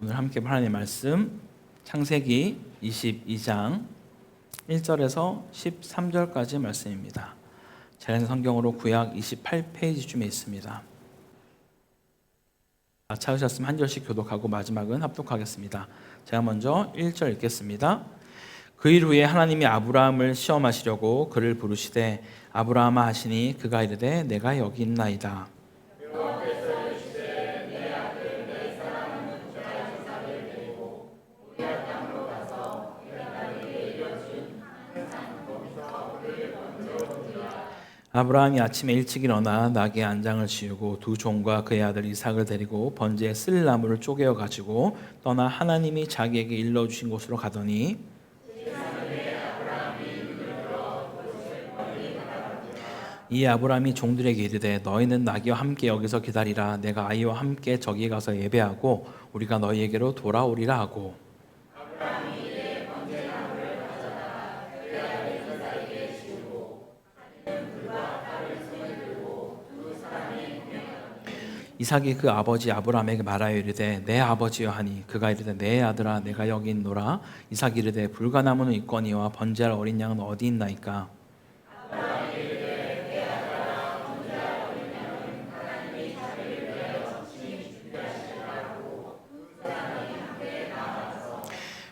오늘 함께 하나님의 말씀 창세기 22장 1절에서 13절까지 말씀입니다. 자연 성경으로 구약 28페이지쯤에 있습니다. 찾으셨으면 한 절씩 교독하고 마지막은 합독하겠습니다. 제가 먼저 1절 읽겠습니다. 그 일 후에 하나님이 아브라함을 시험하시려고 그를 부르시되 아브라함아 하시니 그가 이르되 내가 여기 있나이다. 아브라함이 아침에 일찍 일어나 나귀의 안장을 지우고 두 종과 그의 아들 이삭을 데리고 번제에 쓸 나무를 쪼개어 가지고 떠나 하나님이 자기에게 일러주신 곳으로 가더니 이 아브라함이 종들에게 이르되 너희는 나귀와 함께 여기서 기다리라. 내가 아이와 함께 저기에 가서 예배하고 우리가 너희에게로 돌아오리라 하고 이삭이 그 아버지 아브라함에게 말하여 이르되 내 아버지여 하니 그가 이르되 내 아들아 내가 여기 있노라. 이삭이 이르되 불가나무는 있거니와 번제할 어린 양은 어디 있나이까.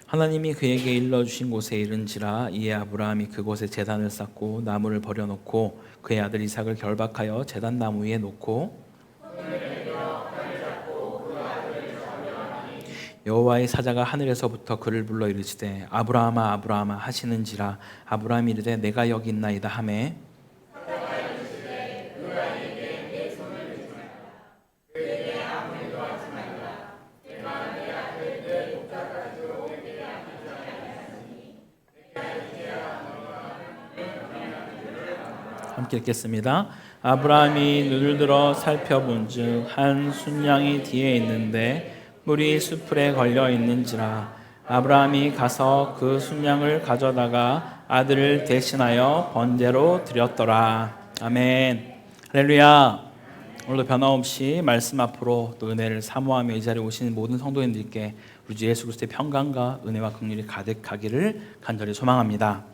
하나님이 그에게 일러주신 곳에 이른지라. 이에 아브라함이 그곳에 제단을 쌓고 나무를 버려놓고 그의 아들 이삭을 결박하여 제단 나무 위에 놓고 여호와의 사자가 하늘에서부터 그를 불러 이르시되 아브라함아 아브라함아 하시는지라. 아브라함이 이르되 내가 여기 있나이다 하매 함께 읽겠습니다. 아브라함이 눈을 들어 살펴본즉 한 순양이 뒤에 있는데 뿔이 수풀에 걸려 있는지라. 아브라함이 가서 그 순양을 가져다가 아들을 대신하여 번제로 드렸더라. 아멘. 할렐루야. 오늘도 변함없이 말씀 앞으로 또 은혜를 사모하며 이 자리에 오신 모든 성도님들께 우리 주 예수 그리스도의 평강과 은혜와 긍휼이 가득하기를 간절히 소망합니다.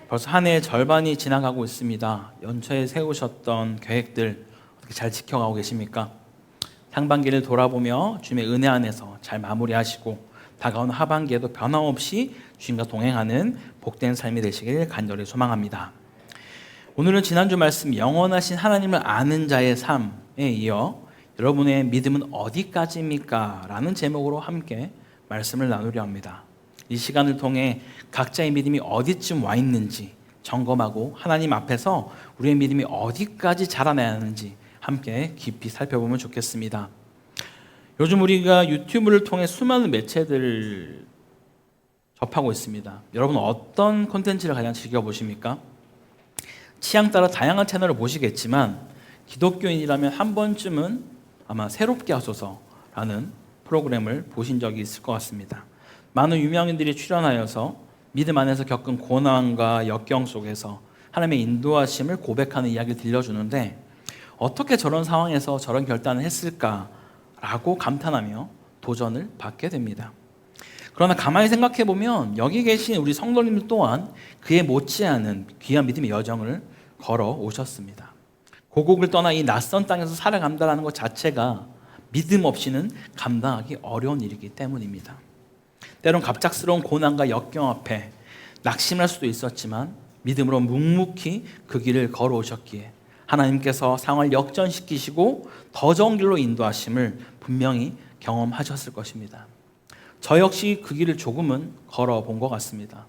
벌써 한 해의 절반이 지나가고 있습니다. 연초에 세우셨던 계획들 어떻게 잘 지켜가고 계십니까? 상반기를 돌아보며 주님의 은혜 안에서 잘 마무리하시고 다가오는 하반기에도 변함없이 주님과 동행하는 복된 삶이 되시길 간절히 소망합니다. 오늘은 지난주 말씀 영원하신 하나님을 아는 자의 삶에 이어 여러분의 믿음은 어디까지입니까? 라는 제목으로 함께 말씀을 나누려 합니다. 이 시간을 통해 각자의 믿음이 어디쯤 와 있는지 점검하고 하나님 앞에서 우리의 믿음이 어디까지 자라나야 하는지 함께 깊이 살펴보면 좋겠습니다. 요즘 우리가 유튜브를 통해 수많은 매체들을 접하고 있습니다. 여러분 어떤 콘텐츠를 가장 즐겨보십니까? 취향 따라 다양한 채널을 보시겠지만 기독교인이라면 한 번쯤은 아마 새롭게 하소서라는 프로그램을 보신 적이 있을 것 같습니다. 많은 유명인들이 출연하여서 믿음 안에서 겪은 고난과 역경 속에서 하나님의 인도하심을 고백하는 이야기를 들려주는데 어떻게 저런 상황에서 저런 결단을 했을까라고 감탄하며 도전을 받게 됩니다. 그러나 가만히 생각해보면 여기 계신 우리 성도님들 또한 그에 못지않은 귀한 믿음의 여정을 걸어오셨습니다. 고국을 떠나 이 낯선 땅에서 살아간다는 것 자체가 믿음 없이는 감당하기 어려운 일이기 때문입니다. 때론 갑작스러운 고난과 역경 앞에 낙심할 수도 있었지만 믿음으로 묵묵히 그 길을 걸어오셨기에 하나님께서 상황을 역전시키시고 더 좋은 길로 인도하심을 분명히 경험하셨을 것입니다. 저 역시 그 길을 조금은 걸어본 것 같습니다.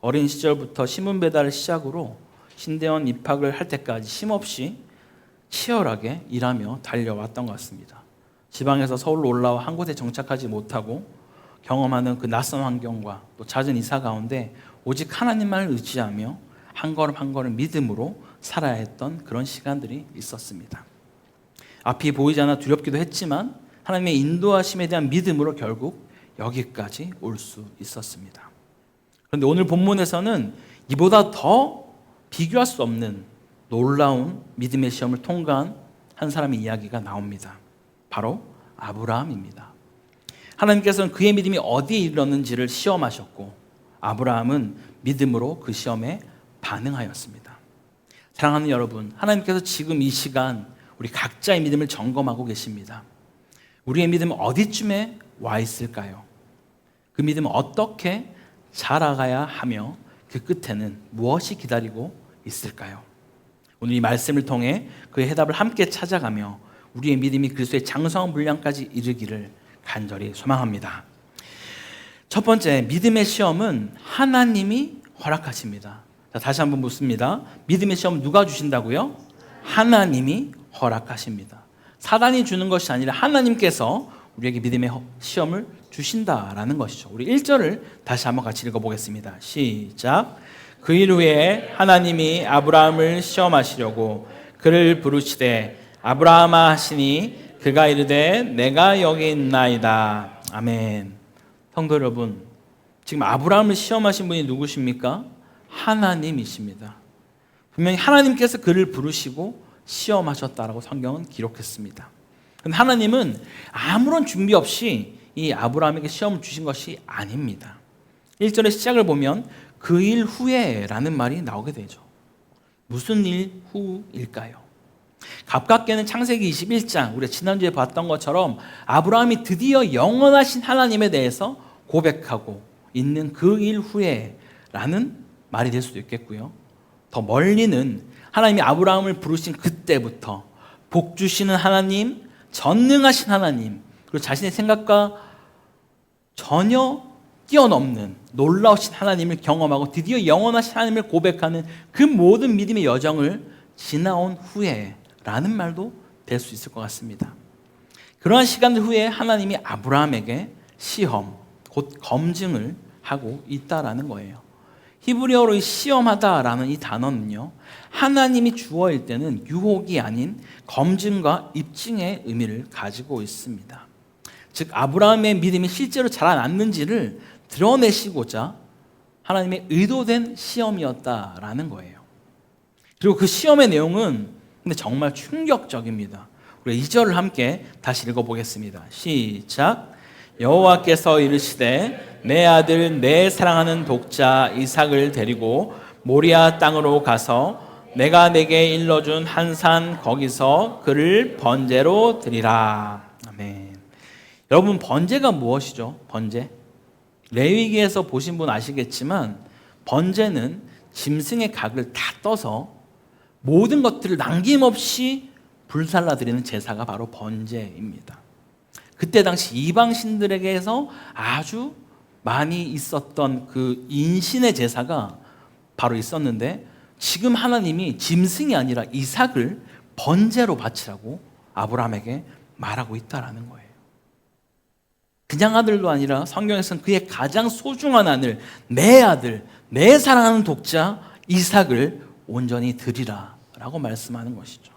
어린 시절부터 신문 배달을 시작으로 신대원 입학을 할 때까지 쉼없이 치열하게 일하며 달려왔던 것 같습니다. 지방에서 서울로 올라와 한 곳에 정착하지 못하고 경험하는 그 낯선 환경과 또 잦은 이사 가운데 오직 하나님만을 의지하며 한 걸음 한 걸음 믿음으로 살아야 했던 그런 시간들이 있었습니다. 앞이 보이지 않아 두렵기도 했지만 하나님의 인도하심에 대한 믿음으로 결국 여기까지 올 수 있었습니다. 그런데 오늘 본문에서는 이보다 더 비교할 수 없는 놀라운 믿음의 시험을 통과한 한 사람의 이야기가 나옵니다. 바로 아브라함입니다. 하나님께서는 그의 믿음이 어디에 이르렀는지를 시험하셨고 아브라함은 믿음으로 그 시험에 반응하였습니다. 사랑하는 여러분, 하나님께서 지금 이 시간 우리 각자의 믿음을 점검하고 계십니다. 우리의 믿음은 어디쯤에 와 있을까요? 그 믿음은 어떻게 자라가야 하며 그 끝에는 무엇이 기다리고 있을까요? 오늘 이 말씀을 통해 그의 해답을 함께 찾아가며 우리의 믿음이 그리스도의 장성한 분량까지 이르기를 간절히 소망합니다. 첫 번째, 믿음의 시험은 하나님이 허락하십니다. 자, 다시 한번 묻습니다. 믿음의 시험은 누가 주신다고요? 하나님이 허락하십니다. 사단이 주는 것이 아니라 하나님께서 우리에게 믿음의 시험을 주신다라는 것이죠. 우리 1절을 다시 한번 같이 읽어보겠습니다. 시작. 그 일 후에 하나님이 아브라함을 시험하시려고 그를 부르시되 아브라함아 하시니 그가 이르되 내가 여기 있나이다. 아멘. 성도 여러분, 지금 아브라함을 시험하신 분이 누구십니까? 하나님이십니다. 분명히 하나님께서 그를 부르시고 시험하셨다라고 성경은 기록했습니다. 그런데 하나님은 아무런 준비 없이 이 아브라함에게 시험을 주신 것이 아닙니다. 1절의 시작을 보면 그 일 후에 라는 말이 나오게 되죠. 무슨 일 후일까요? 가깝게는 창세기 21장 우리가 지난주에 봤던 것처럼 아브라함이 드디어 영원하신 하나님에 대해서 고백하고 있는 그 일 후에 라는 말이 될 수도 있겠고요. 더 멀리는 하나님이 아브라함을 부르신 그때부터 복 주시는 하나님, 전능하신 하나님, 그리고 자신의 생각과 전혀 뛰어넘는 놀라우신 하나님을 경험하고 드디어 영원하신 하나님을 고백하는 그 모든 믿음의 여정을 지나온 후에 라는 말도 될 수 있을 것 같습니다. 그러한 시간들 후에 하나님이 아브라함에게 시험, 곧 검증을 하고 있다라는 거예요. 히브리어로 이 시험하다라는 이 단어는요, 하나님이 주어일 때는 유혹이 아닌 검증과 입증의 의미를 가지고 있습니다. 즉 아브라함의 믿음이 실제로 자라났는지를 드러내시고자 하나님의 의도된 시험이었다라는 거예요. 그리고 그 시험의 내용은 근데 정말 충격적입니다. 우리 2절을 함께 다시 읽어보겠습니다. 시작. 여호와께서 이르시되 내 아들 내 사랑하는 독자 이삭을 데리고 모리아 땅으로 가서 내가 내게 일러준 한 산 거기서 그를 번제로 드리라. 아멘. 여러분, 번제가 무엇이죠? 번제? 레위기에서 보신 분 아시겠지만 번제는 짐승의 각을 다 떠서 모든 것들을 남김없이 불살라 드리는 제사가 바로 번제입니다. 그때 당시 이방신들에게서 아주 많이 있었던 그 인신의 제사가 바로 있었는데 지금 하나님이 짐승이 아니라 이삭을 번제로 바치라고 아브라함에게 말하고 있다라는 거예요. 그냥 아들도 아니라 성경에서는 그의 가장 소중한 아들, 내 사랑하는 독자 이삭을 온전히 드리라 라고 말씀하는 것이죠.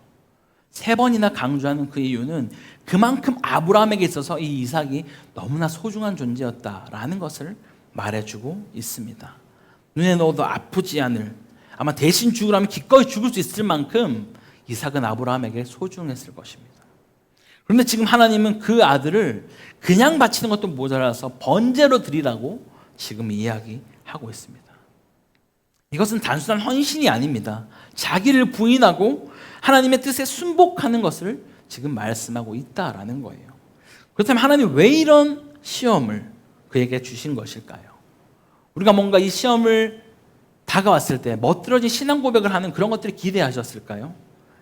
3번이나 강조하는 그 이유는 그만큼 아브라함에게 있어서 이 이삭이 너무나 소중한 존재였다라는 것을 말해주고 있습니다. 눈에 넣어도 아프지 않을, 아마 대신 죽으라면 기꺼이 죽을 수 있을 만큼 이삭은 아브라함에게 소중했을 것입니다. 그런데 지금 하나님은 그 아들을 그냥 바치는 것도 모자라서 번제로 드리라고 지금 이야기하고 있습니다. 이것은 단순한 헌신이 아닙니다. 자기를 부인하고 하나님의 뜻에 순복하는 것을 지금 말씀하고 있다라는 거예요. 그렇다면 하나님 왜 이런 시험을 그에게 주신 것일까요? 우리가 뭔가 이 시험을 다가왔을 때 멋들어진 신앙 고백을 하는 그런 것들을 기대하셨을까요?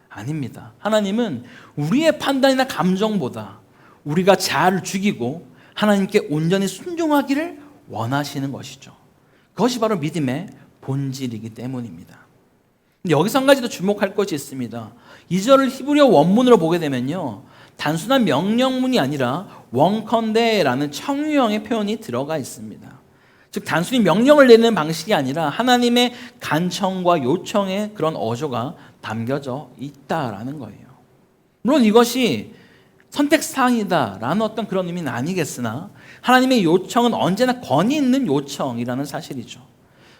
아닙니다. 하나님은 우리의 판단이나 감정보다 우리가 자아를 죽이고 하나님께 온전히 순종하기를 원하시는 것이죠. 그것이 바로 믿음의 본질이기 때문입니다. 근데 여기서 한 가지 더 주목할 것이 있습니다. 2절을 히브리어 원문으로 보게 되면요, 단순한 명령문이 아니라 원컨대라는 청유형의 표현이 들어가 있습니다. 즉 단순히 명령을 내리는 방식이 아니라 하나님의 간청과 요청의 그런 어조가 담겨져 있다라는 거예요. 물론 이것이 선택사항이다라는 어떤 그런 의미는 아니겠으나 하나님의 요청은 언제나 권위 있는 요청이라는 사실이죠.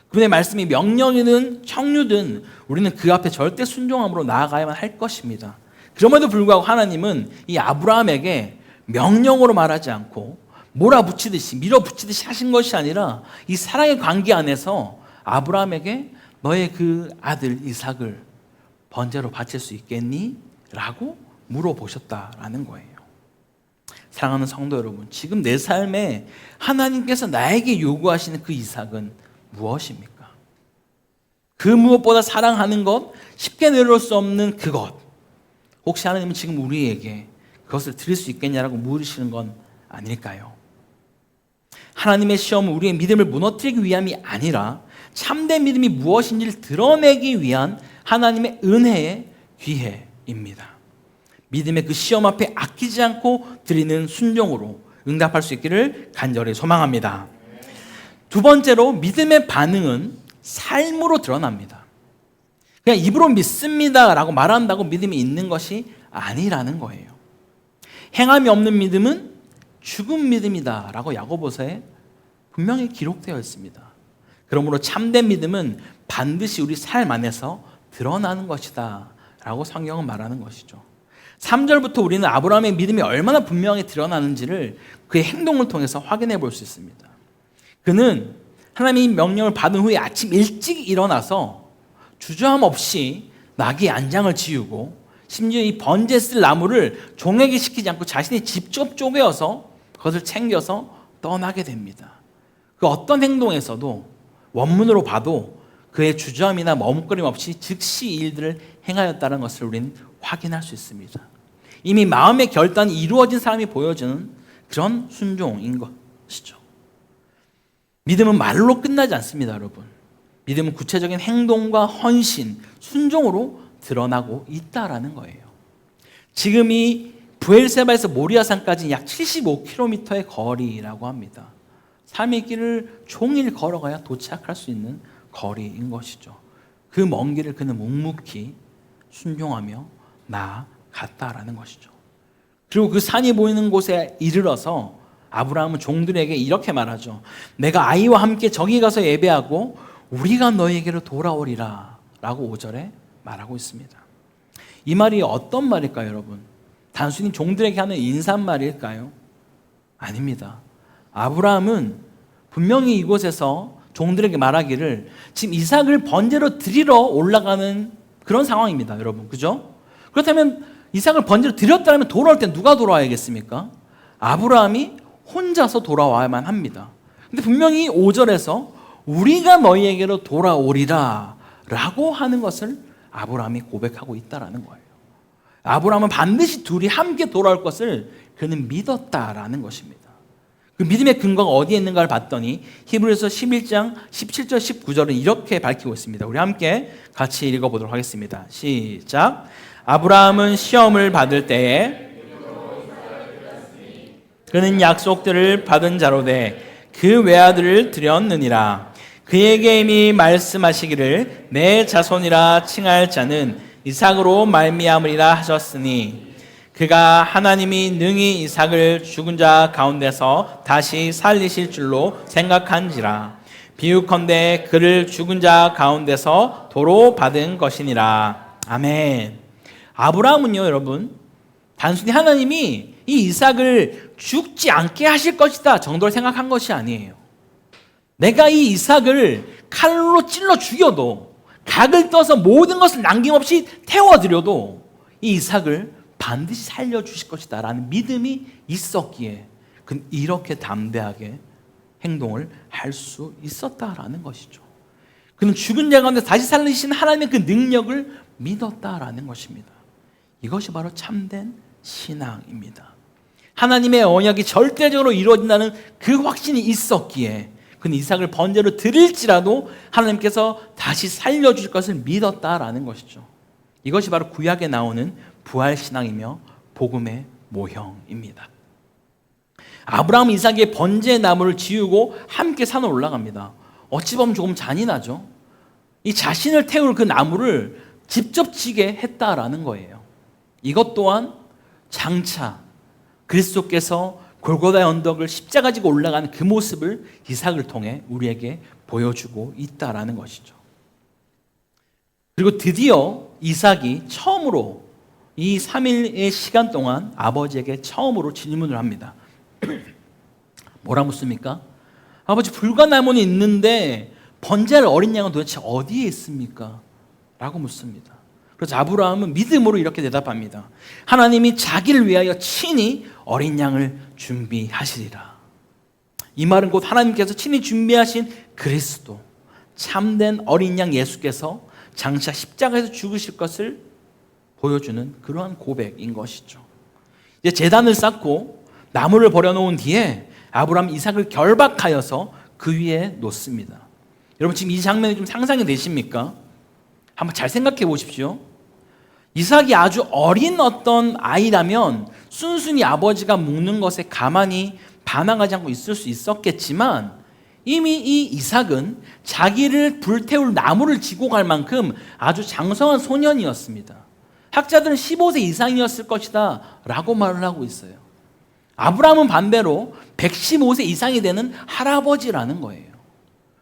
그분의 말씀이 명령이든 청유든 우리는 그 앞에 절대 순종함으로 나아가야만 할 것입니다. 그럼에도 불구하고 하나님은 이 아브라함에게 명령으로 말하지 않고 몰아붙이듯이 밀어붙이듯이 하신 것이 아니라 이 사랑의 관계 안에서 아브라함에게 너의 그 아들 이삭을 번제로 바칠 수 있겠니? 라고 물어보셨다라는 거예요. 사랑하는 성도 여러분, 지금 내 삶에 하나님께서 나에게 요구하시는 그 이삭은 무엇입니까? 그 무엇보다 사랑하는 것, 쉽게 내려올 수 없는 그것, 혹시 하나님은 지금 우리에게 그것을 드릴 수 있겠냐라고 물으시는 건 아닐까요? 하나님의 시험은 우리의 믿음을 무너뜨리기 위함이 아니라 참된 믿음이 무엇인지를 드러내기 위한 하나님의 은혜의 기회입니다. 믿음의 그 시험 앞에 아끼지 않고 드리는 순종으로 응답할 수 있기를 간절히 소망합니다. 두 번째로 믿음의 반응은 삶으로 드러납니다. 그냥 입으로 믿습니다라고 말한다고 믿음이 있는 것이 아니라는 거예요. 행함이 없는 믿음은 죽은 믿음이다라고 야고보서에 분명히 기록되어 있습니다. 그러므로 참된 믿음은 반드시 우리 삶 안에서 드러나는 것이다 라고 성경은 말하는 것이죠. 3절부터 우리는 아브라함의 믿음이 얼마나 분명히 드러나는지를 그의 행동을 통해서 확인해 볼 수 있습니다. 그는 하나님의 명령을 받은 후에 아침 일찍 일어나서 주저함 없이 나귀 안장을 지우고 심지어 이 번제 쓸 나무를 종에게 시키지 않고 자신이 직접 쪼개어서 그것을 챙겨서 떠나게 됩니다. 그 어떤 행동에서도 원문으로 봐도 그의 주저함이나 머뭇거림 없이 즉시 일들을 행하였다는 것을 우리는 확인할 수 있습니다. 이미 마음의 결단이 이루어진 사람이 보여주는 그런 순종인 것이죠. 믿음은 말로 끝나지 않습니다, 여러분. 믿음은 구체적인 행동과 헌신, 순종으로 드러나고 있다라는 거예요. 지금 이 브엘세바에서 모리아산까지 약 75km의 거리라고 합니다. 삶의 길을 종일 걸어가야 도착할 수 있는 거리인 것이죠. 그 먼 길을 그는 묵묵히 순종하며 나아갔다라는 것이죠. 그리고 그 산이 보이는 곳에 이르러서 아브라함은 종들에게 이렇게 말하죠. 내가 아이와 함께 저기 가서 예배하고 우리가 너에게로 돌아오리라 라고 5절에 말하고 있습니다. 이 말이 어떤 말일까요, 여러분? 단순히 종들에게 하는 인사말일까요? 아닙니다. 아브라함은 분명히 이곳에서 종들에게 말하기를 지금 이삭을 번제로 드리러 올라가는 그런 상황입니다, 여러분. 그죠? 그렇다면 이삭을 번제로 드렸다면 돌아올 때 누가 돌아와야겠습니까? 아브라함이 혼자서 돌아와야만 합니다. 근데 분명히 5절에서 우리가 너희에게로 돌아오리라 라고 하는 것을 아브라함이 고백하고 있다는 거예요. 아브라함은 반드시 둘이 함께 돌아올 것을 그는 믿었다라는 것입니다. 그 믿음의 근거가 어디에 있는가를 봤더니 히브리서 11장 17절 19절은 이렇게 밝히고 있습니다. 우리 함께 같이 읽어보도록 하겠습니다. 시작. 아브라함은 시험을 받을 때에 그는 약속들을 받은 자로 돼 그 외아들을 드렸느니라. 그에게 이미 말씀하시기를 내 자손이라 칭할 자는 이삭으로 말미암으리라 하셨으니 그가 하나님이 능히 이삭을 죽은 자 가운데서 다시 살리실 줄로 생각한지라. 비유컨대 그를 죽은 자 가운데서 도로 받은 것이니라. 아멘. 아브라함은요, 여러분, 단순히 하나님이 이 이삭을 죽지 않게 하실 것이다 정도를 생각한 것이 아니에요. 내가 이 이삭을 칼로 찔러 죽여도, 각을 떠서 모든 것을 남김없이 태워드려도 이 이삭을 반드시 살려주실 것이다 라는 믿음이 있었기에 그는 이렇게 담대하게 행동을 할 수 있었다라는 것이죠. 그는 죽은 자 가운데 다시 살리신 하나님의 그 능력을 믿었다라는 것입니다. 이것이 바로 참된 신앙입니다. 하나님의 언약이 절대적으로 이루어진다는 그 확신이 있었기에 그는 이삭을 번제로 드릴지라도 하나님께서 다시 살려주실 것을 믿었다라는 것이죠. 이것이 바로 구약에 나오는 부활신앙이며 복음의 모형입니다. 아브라함 이삭의 번제 나무를 지우고 함께 산으로 올라갑니다. 어찌 보면 조금 잔인하죠. 이 자신을 태울 그 나무를 직접 지게 했다라는 거예요. 이것 또한 장차 그리스도께서 골고다의 언덕을 십자가 지고 올라가는 그 모습을 이삭을 통해 우리에게 보여주고 있다라는 것이죠. 그리고 드디어 이삭이 처음으로 이 3일의 시간 동안 아버지에게 처음으로 질문을 합니다. 뭐라 묻습니까? 아버지, 불과 나무는 있는데 번제할 어린 양은 도대체 어디에 있습니까? 라고 묻습니다. 그래서 아브라함은 믿음으로 이렇게 대답합니다. 하나님이 자기를 위하여 친히 어린 양을 준비하시리라. 이 말은 곧 하나님께서 친히 준비하신 그리스도, 참된 어린 양 예수께서 장차 십자가에서 죽으실 것을 보여주는 그러한 고백인 것이죠. 이제 제단을 쌓고 나무를 버려놓은 뒤에 아브라함 이삭을 결박하여서 그 위에 놓습니다. 여러분, 지금 이 장면이 좀 상상이 되십니까? 한번 잘 생각해 보십시오. 이삭이 아주 어린 어떤 아이라면 순순히 아버지가 묵는 것에 가만히 반항하지 않고 있을 수 있었겠지만, 이미 이 이삭은 자기를 불태울 나무를 지고 갈 만큼 아주 장성한 소년이었습니다. 학자들은 15세 이상이었을 것이다 라고 말을 하고 있어요. 아브라함은 반대로 115세 이상이 되는 할아버지라는 거예요.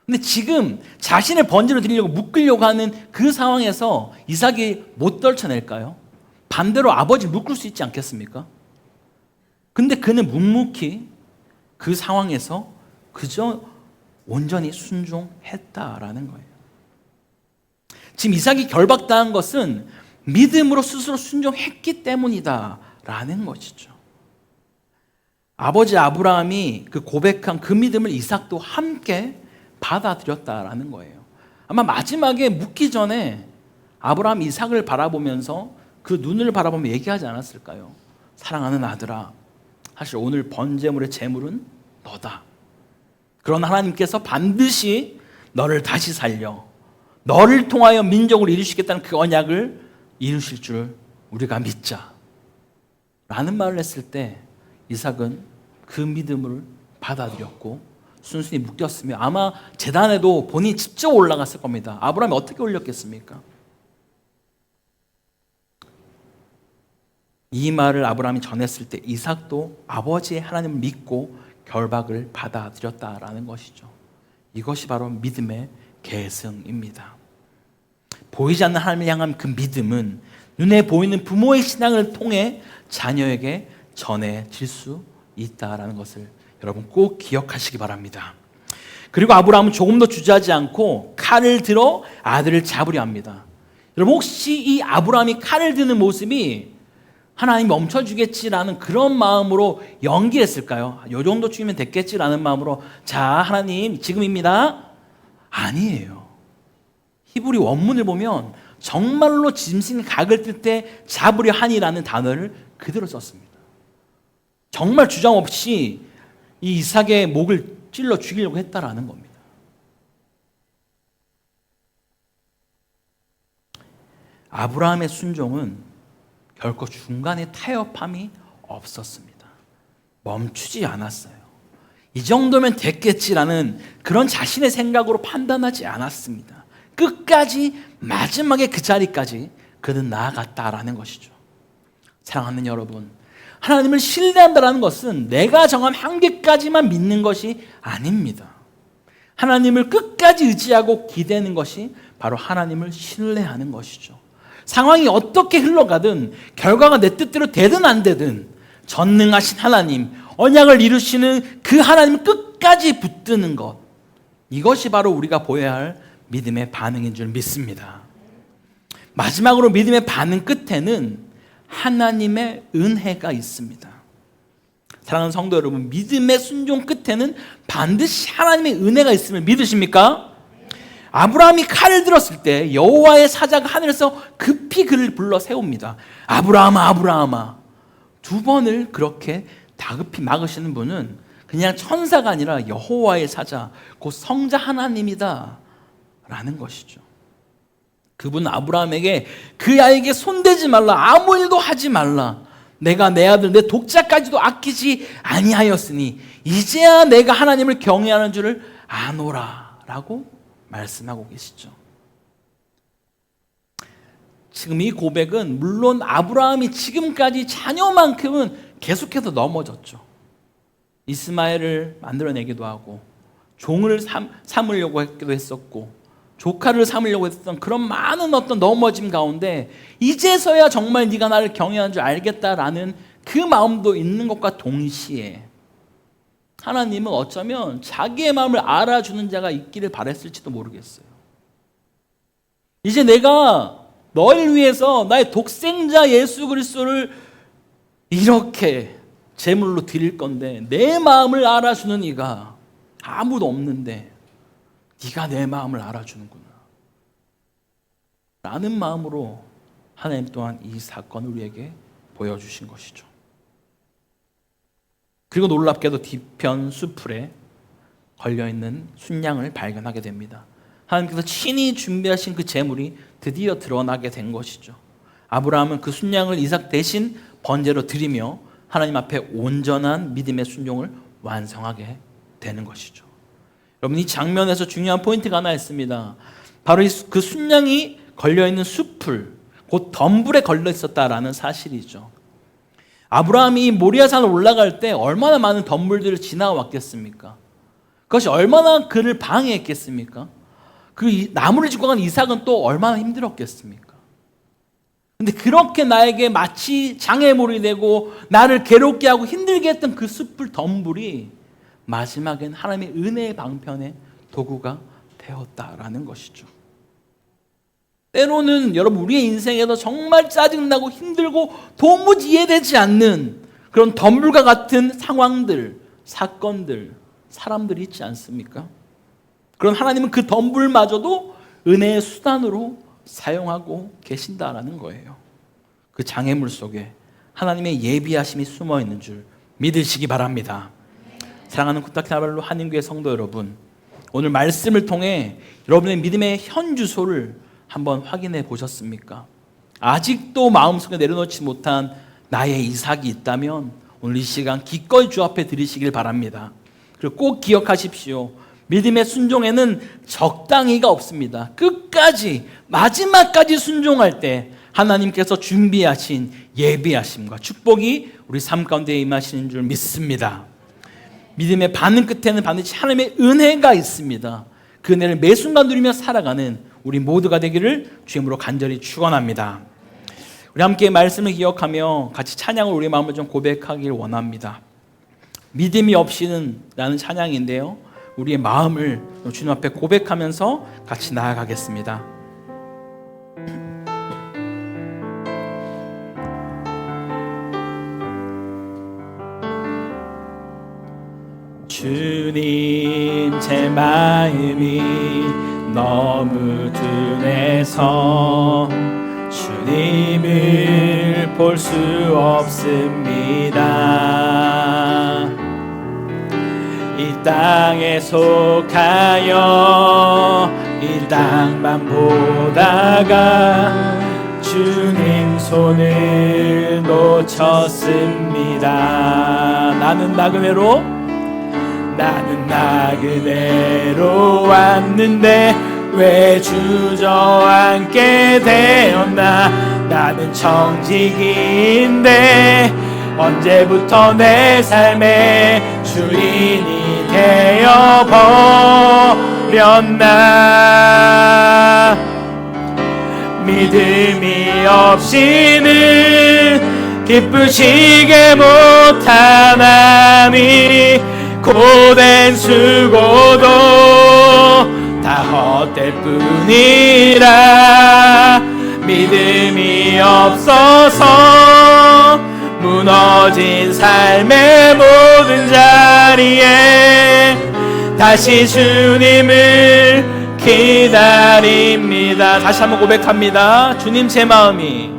근데 지금 자신의 번제를 드리려고 묶으려고 하는 그 상황에서 이삭이 못 떨쳐낼까요? 반대로 아버지를 묶을 수 있지 않겠습니까? 근데 그는 묵묵히 그 상황에서 그저 온전히 순종했다라는 거예요. 지금 이삭이 결박당한 것은 믿음으로 스스로 순종했기 때문이다라는 것이죠. 아버지 아브라함이 그 고백한 그 믿음을 이삭도 함께 받아들였다라는 거예요. 아마 마지막에 묻기 전에 아브라함 이삭을 바라보면서 그 눈을 바라보며 얘기하지 않았을까요? 사랑하는 아들아, 사실 오늘 번제물의 제물은 너다. 그러나 하나님께서 반드시 너를 다시 살려 너를 통하여 민족을 이루시겠다는 그 언약을 이루실 줄 우리가 믿자 라는 말을 했을 때 이삭은 그 믿음을 받아들였고 순순히 묶였으며 아마 제단에도 본인이 직접 올라갔을 겁니다. 아브라함이 어떻게 올렸겠습니까? 이 말을 아브라함이 전했을 때 이삭도 아버지의 하나님을 믿고 결박을 받아들였다라는 것이죠. 이것이 바로 믿음의 계승입니다. 보이지 않는 하나님을 향한 그 믿음은 눈에 보이는 부모의 신앙을 통해 자녀에게 전해질 수 있다라는 것을 여러분 꼭 기억하시기 바랍니다. 그리고 아브라함은 조금 더 주저하지 않고 칼을 들어 아들을 잡으려 합니다. 여러분, 혹시 이 아브라함이 칼을 드는 모습이 하나님이 멈춰주겠지라는 그런 마음으로 연기했을까요? 이 정도 죽이면 됐겠지라는 마음으로 자, 하나님 지금입니다. 아니에요. 히브리 원문을 보면 정말로 짐승이 각을 뜰 때 잡으려 하니라는 단어를 그대로 썼습니다. 정말 주장 없이 이 이삭의 목을 찔러 죽이려고 했다라는 겁니다. 아브라함의 순종은 결코 중간에 타협함이 없었습니다. 멈추지 않았어요. 이 정도면 됐겠지라는 그런 자신의 생각으로 판단하지 않았습니다. 끝까지 마지막에 그 자리까지 그는 나아갔다라는 것이죠. 사랑하는 여러분, 하나님을 신뢰한다는 것은 내가 정한 한계까지만 믿는 것이 아닙니다. 하나님을 끝까지 의지하고 기대는 것이 바로 하나님을 신뢰하는 것이죠. 상황이 어떻게 흘러가든 결과가 내 뜻대로 되든 안 되든 전능하신 하나님, 언약을 이루시는 그 하나님을 끝까지 붙드는 것, 이것이 바로 우리가 보여야 할 믿음의 반응인 줄 믿습니다. 마지막으로 믿음의 반응 끝에는 하나님의 은혜가 있습니다. 사랑하는 성도 여러분, 믿음의 순종 끝에는 반드시 하나님의 은혜가 있음을 믿으십니까? 아브라함이 칼을 들었을 때 여호와의 사자가 하늘에서 급히 그를 불러 세웁니다. 아브라함아, 아브라함아. 두 번을 그렇게 다급히 막으시는 분은 그냥 천사가 아니라 여호와의 사자, 곧 성자 하나님이다 라는 것이죠. 그분은 아브라함에게 그 아이에게 손대지 말라, 아무 일도 하지 말라, 내가 내 아들 내 독자까지도 아끼지 아니하였으니 이제야 내가 하나님을 경외하는 줄을 아노라 라고 말씀하고 계시죠. 지금 이 고백은 물론 아브라함이 지금까지 자녀만큼은 계속해서 넘어졌죠. 이스마엘을 만들어내기도 하고 종을 삼으려고 하기도 했었고 조카를 삼으려고 했던 그런 많은 어떤 넘어짐 가운데 이제서야 정말 네가 나를 경외하는 줄 알겠다라는 그 마음도 있는 것과 동시에 하나님은 어쩌면 자기의 마음을 알아주는 자가 있기를 바랬을지도 모르겠어요. 이제 내가 너를 위해서 나의 독생자 예수 그리스도를 이렇게 제물로 드릴 건데 내 마음을 알아주는 이가 아무도 없는데 네가 내 마음을 알아주는구나 라는 마음으로 하나님 또한 이 사건을 우리에게 보여주신 것이죠. 그리고 놀랍게도 뒤편 수풀에 걸려있는 순양을 발견하게 됩니다. 하나님께서 친히 준비하신 그 제물이 드디어 드러나게 된 것이죠. 아브라함은 그 순양을 이삭 대신 번제로 드리며 하나님 앞에 온전한 믿음의 순종을 완성하게 되는 것이죠. 여러분, 이 장면에서 중요한 포인트가 하나 있습니다. 바로 그 순양이 걸려있는 숲을 곧 덤불에 걸려 있었다라는 사실이죠. 아브라함이 모리아산을 올라갈 때 얼마나 많은 덤불들을 지나왔겠습니까? 그것이 얼마나 그를 방해했겠습니까? 그 나무를 짚고 간 이삭은 또 얼마나 힘들었겠습니까? 근데 그렇게 나에게 마치 장애물이 되고 나를 괴롭게 하고 힘들게 했던 그 숯불 덤불이 마지막엔 하나님의 은혜의 방편의 도구가 되었다라는 것이죠. 때로는 여러분 우리의 인생에서 정말 짜증나고 힘들고 도무지 이해되지 않는 그런 덤불과 같은 상황들, 사건들, 사람들이 있지 않습니까? 그런 하나님은 그 덤불마저도 은혜의 수단으로 사용하고 계신다라는 거예요. 그 장애물 속에 하나님의 예비하심이 숨어 있는 줄 믿으시기 바랍니다. 사랑하는 쿠타키나발루 한인교회 성도 여러분, 오늘 말씀을 통해 여러분의 믿음의 현주소를 한번 확인해 보셨습니까? 아직도 마음속에 내려놓지 못한 나의 이삭이 있다면 오늘 이 시간 기꺼이 주 앞에 드리시길 바랍니다. 그리고 꼭 기억하십시오. 믿음의 순종에는 적당히가 없습니다. 끝까지 마지막까지 순종할 때 하나님께서 준비하신 예비하심과 축복이 우리 삶 가운데 임하시는 줄 믿습니다. 믿음의 반응 끝에는 반드시 하나님의 은혜가 있습니다. 그 은혜를 매 순간 누리며 살아가는 우리 모두가 되기를 주임으로 간절히 축원합니다. 우리 함께 말씀을 기억하며 같이 찬양을 우리 마음을 좀 고백하길 원합니다. 믿음이 없이는 라는 찬양인데요, 우리의 마음을 주님 앞에 고백하면서 같이 나아가겠습니다. 주님, 제 마음이 너무 둔해서 주님을 볼 수 없습니다. 이 땅에 속하여 이 땅만 보다가 주님 손을 놓쳤습니다. 나는 나그네로 왔는데 왜 주저앉게 되었나. 나는 청지기인데 언제부터 내 삶의 주인이 되어버렸나. 믿음이 없이는 기쁘시게 못하나니 고된 수고도 다 헛될 뿐이라. 믿음이 없어서 무너진 삶의 모든 자리에 다시 주님을 기다립니다. 다시 한번 고백합니다. 주님, 제 마음이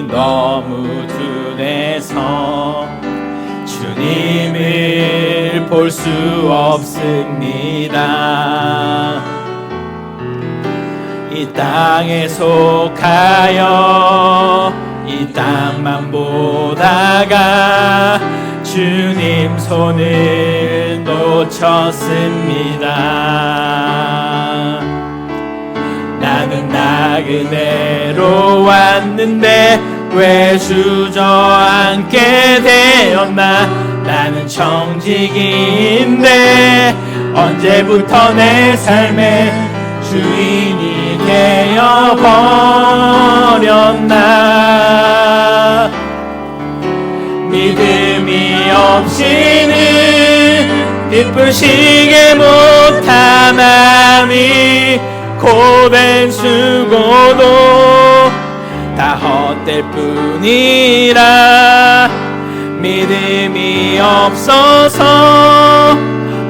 너무 둔해서 주님을 볼 수 없습니다. 이 땅에 속하여 이 땅만 보다가 주님 손을 놓쳤습니다. 나는 나그네로 왔는데 왜 주저앉게 되었나. 나는 청지기인데 언제부터 내 삶의 주인이 되어버렸나. 믿음이 없이는 기쁘시게 못하나니 고된 수고도 다 헛될 뿐이라. 믿음이 없어서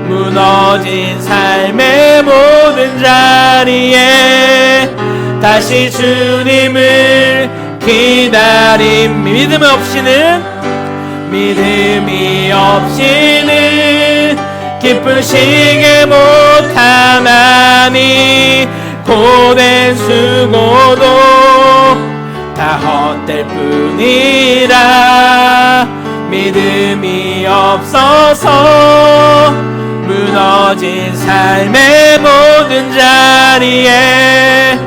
무너진 삶의 모든 자리에 다시 주님을 기다림. 믿음이 없이는 기쁘시게 못하나니 고된 수고도 다 헛될 뿐이라. 믿음이 없어서 무너진 삶의 모든 자리에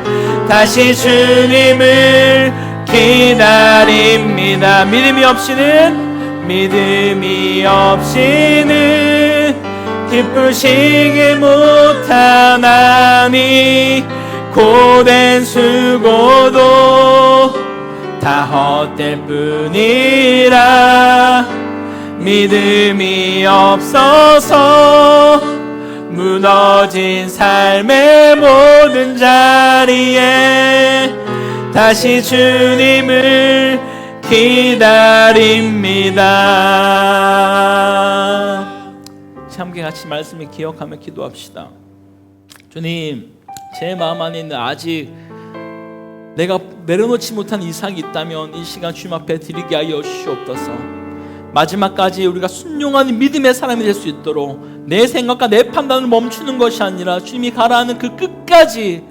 다시 주님을 기다립니다. 믿음이 없이는 기쁘시게 못하나니 고된 수고도 다 헛될 뿐이라. 믿음이 없어서 무너진 삶의 모든 자리에 다시 주님을 기다립니다. 함께 같이 말씀을 기억하며 기도합시다. 주님, 제 마음 안에 있는 아직 내가 내려놓지 못한 이삭이 있다면 이 시간 주님 앞에 드리게 하여 주시옵소서. 마지막까지 우리가 순종하는 믿음의 사람이 될 수 있도록 내 생각과 내 판단을 멈추는 것이 아니라 주님이 가라하는 그 끝까지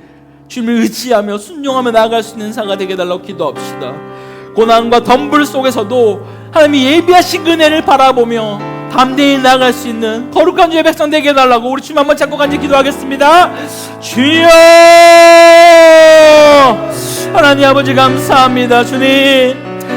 주님을 의지하며 순종하며 나아갈 수 있는 사가 되게 달라고 기도합시다. 고난과 덤불 속에서도 하나님이 예비하신 은혜를 바라보며 담대히 나아갈 수 있는 거룩한 주의 백성 되게 해달라고 우리 주님 한번 잡고 간절히 기도하겠습니다. 주여, 하나님 아버지 감사합니다. 주님,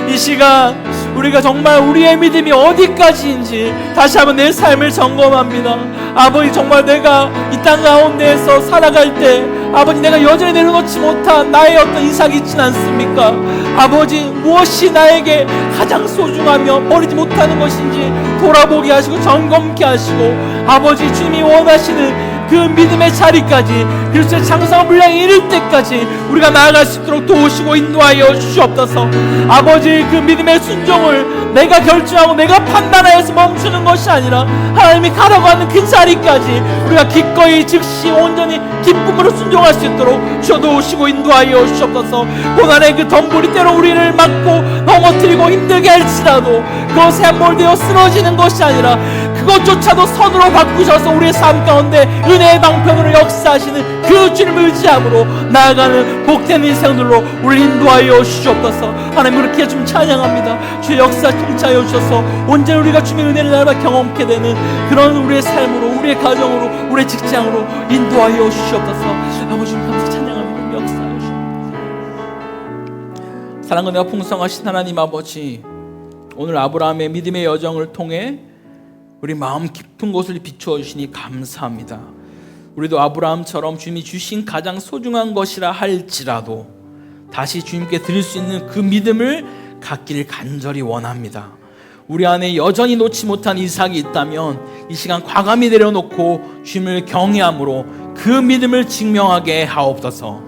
이 시간 우리가 정말 우리의 믿음이 어디까지인지 다시 한번 내 삶을 점검합니다. 아버지, 정말 내가 이 땅 가운데에서 살아갈 때 아버지, 내가 여전히 내려놓지 못한 나의 어떤 이삭이 있진 않습니까? 아버지, 무엇이 나에게 가장 소중하며 버리지 못하는 것인지 돌아보게 하시고 점검케 하시고 아버지, 주님이 원하시는 그 믿음의 자리까지 그리스도의 장성한 분량에 이를 때까지 우리가 나아갈 수 있도록 도우시고 인도하여 주시옵소서. 아버지, 그 믿음의 순종을 내가 결정하고 내가 판단하여서 멈추는 것이 아니라 하나님이 가라고 하는 그 자리까지 우리가 기꺼이 즉시 온전히 기쁨으로 순종할 수 있도록 주여 도우시고 인도하여 주시옵소서. 고난의 그 덤불이 때로 우리를 막고 넘어뜨리고 힘들게 할지라도 그것에 함몰되어 쓰러지는 것이 아니라 그것조차도 선으로 바꾸셔서 우리의 삶 가운데 은혜의 방편으로 역사하시는 그 주님을 의지함으로 나아가는 복된 인생들로 우리 인도하여 주시옵소서. 하나님, 그렇게 좀 찬양합니다. 주의 역사 통치하여 주셔서 언제나 우리가 주님의 은혜를 날마다 경험케 되는 그런 우리의 삶으로, 우리의 가정으로, 우리의 직장으로 인도하여 주시옵소서. 아버지, 감사 찬양합니다. 역사하여 주시옵소서. 사랑과 은혜가 풍성하신 하나님 아버지, 오늘 아브라함의 믿음의 여정을 통해 우리 마음 깊은 곳을 비추어 주시니 감사합니다. 우리도 아브라함처럼 주님이 주신 가장 소중한 것이라 할지라도 다시 주님께 드릴 수 있는 그 믿음을 갖기를 간절히 원합니다. 우리 안에 여전히 놓지 못한 이삭이 있다면 이 시간 과감히 내려놓고 주님을 경외함으로 그 믿음을 증명하게 하옵소서.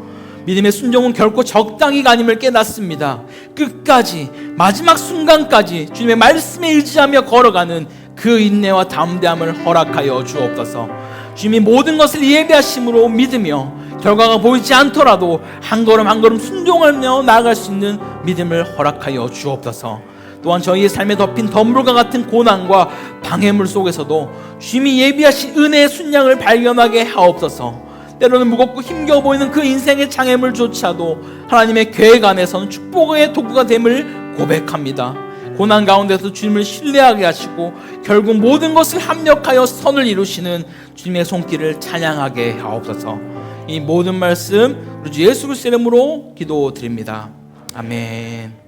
믿음의 순종은 결코 적당히가 아님을 깨닫습니다. 끝까지, 마지막 순간까지 주님의 말씀에 의지하며 걸어가는 그 인내와 담대함을 허락하여 주옵소서. 주님이 모든 것을 예배하심으로 믿으며 결과가 보이지 않더라도 한 걸음 한 걸음 순종하며 나아갈 수 있는 믿음을 허락하여 주옵소서. 또한 저희의 삶에 덮인 덤불과 같은 고난과 방해물 속에서도 주님이 예비하신 은혜의 순양을 발견하게 하옵소서. 때로는 무겁고 힘겨워 보이는 그 인생의 장애물조차도 하나님의 계획 안에서는 축복의 도구가 됨을 고백합니다. 고난 가운데서 주님을 신뢰하게 하시고 결국 모든 것을 합력하여 선을 이루시는 주님의 손길을 찬양하게 하옵소서. 이 모든 말씀 우리 주 예수 그리스도의 이름으로 기도드립니다. 아멘.